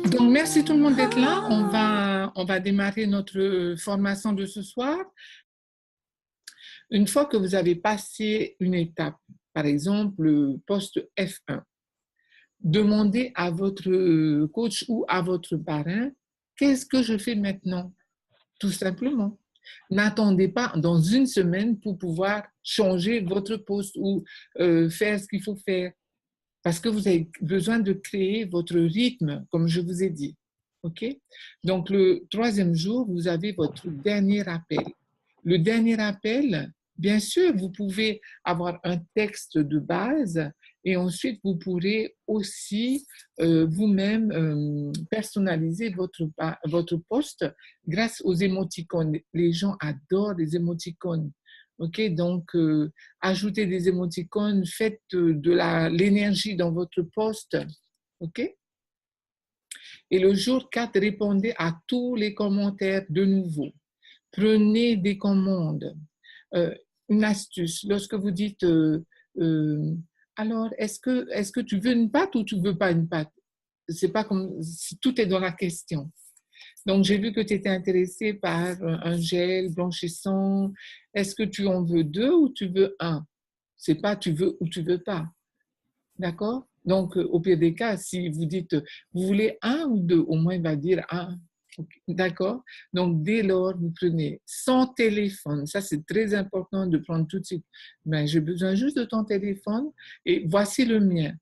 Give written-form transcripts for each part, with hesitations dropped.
Donc, merci tout le monde d'être là. On va démarrer notre formation de ce soir. Une fois que vous avez passé une étape, par exemple le poste F1, demandez à votre coach ou à votre parrain, qu'est-ce que je fais maintenant? Tout simplement. N'attendez pas dans une semaine pour pouvoir changer votre poste ou faire ce qu'il faut faire. Parce que vous avez besoin de créer votre rythme, comme je vous ai dit. OK? Donc, le troisième jour, vous avez votre dernier appel. Le dernier appel, bien sûr, vous pouvez avoir un texte de base et ensuite, vous pourrez aussi vous-même personnaliser votre poste grâce aux émoticônes. Les gens adorent les émoticônes. OK? Donc, ajoutez des émoticônes, faites de l'énergie dans votre poste. OK? Et le jour 4, répondez à tous les commentaires de nouveau. Prenez des commandes. Une astuce, lorsque vous dites alors, est-ce que tu veux une pâte ou tu ne veux pas une pâte? C'est pas comme si tout est dans la question. Donc, j'ai vu que tu étais intéressé par un gel blanchissant. Est-ce que tu en veux deux ou tu veux un? C'est pas tu veux ou tu veux pas. D'accord? Donc, au pire des cas, si vous dites vous voulez un ou deux, au moins il va dire un. Okay. D'accord? Donc, dès lors, vous prenez son téléphone. Ça, c'est très important de prendre tout de suite. Ben, j'ai besoin juste de ton téléphone et voici le mien.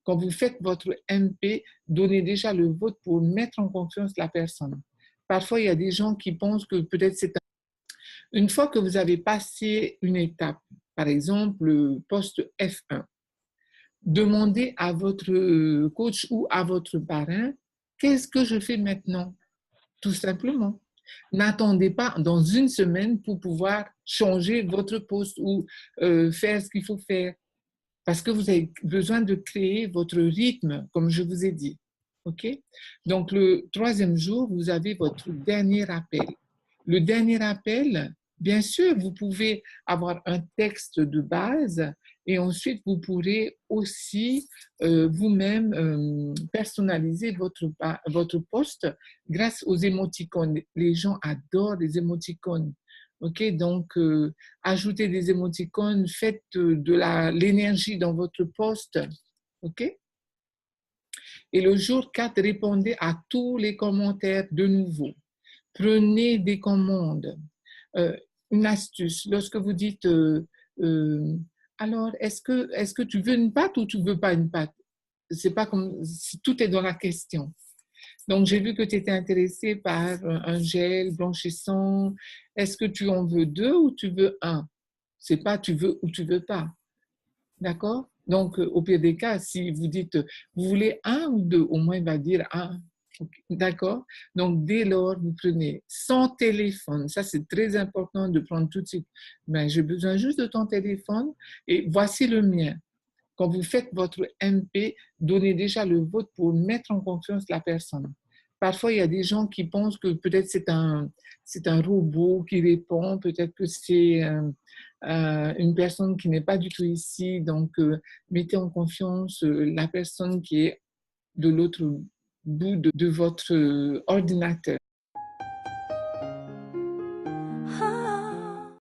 Quand vous faites votre MP, donnez déjà le vote pour mettre en confiance la personne. Parfois, il y a des gens qui pensent que peut-être c'est un... Une fois que vous avez passé une étape, par exemple le poste F1, demandez à votre coach ou à votre parrain, qu'est-ce que je fais maintenant? Tout simplement. N'attendez pas dans une semaine pour pouvoir changer votre poste ou faire ce qu'il faut faire. Parce que vous avez besoin de créer votre rythme, comme je vous ai dit. OK? Donc, le troisième jour, vous avez votre dernier appel. Le dernier appel, bien sûr, vous pouvez avoir un texte de base et ensuite, vous pourrez aussi vous-même personnaliser votre poste grâce aux émoticônes. Les gens adorent les émoticônes. OK, donc ajoutez des émoticônes, faites de l'énergie dans votre poste. OK? Et le jour 4, répondez à tous les commentaires de nouveau. Prenez des commandes. Euh, une astuce, lorsque vous dites alors, est-ce que tu veux une pâte ou tu ne veux pas une pâte? C'est pas comme si tout est dans la question. Donc, j'ai vu que tu étais intéressé par un gel blanchissant. Est-ce que tu en veux deux ou tu veux un? C'est pas tu veux ou tu veux pas. D'accord? Donc, au pire des cas, si vous dites vous voulez un ou deux, au moins il va dire un. Okay. D'accord? Donc, dès lors, vous prenez son téléphone. Ça, c'est très important de prendre tout de suite. Ben, j'ai besoin juste de ton téléphone et voici le mien. Quand vous faites votre MP, donnez déjà le vote pour mettre en confiance la personne. Parfois, il y a des gens qui pensent que peut-être c'est un robot qui répond, peut-être que c'est une personne qui n'est pas du tout ici. Donc, mettez en confiance la personne qui est de l'autre bout de votre ordinateur.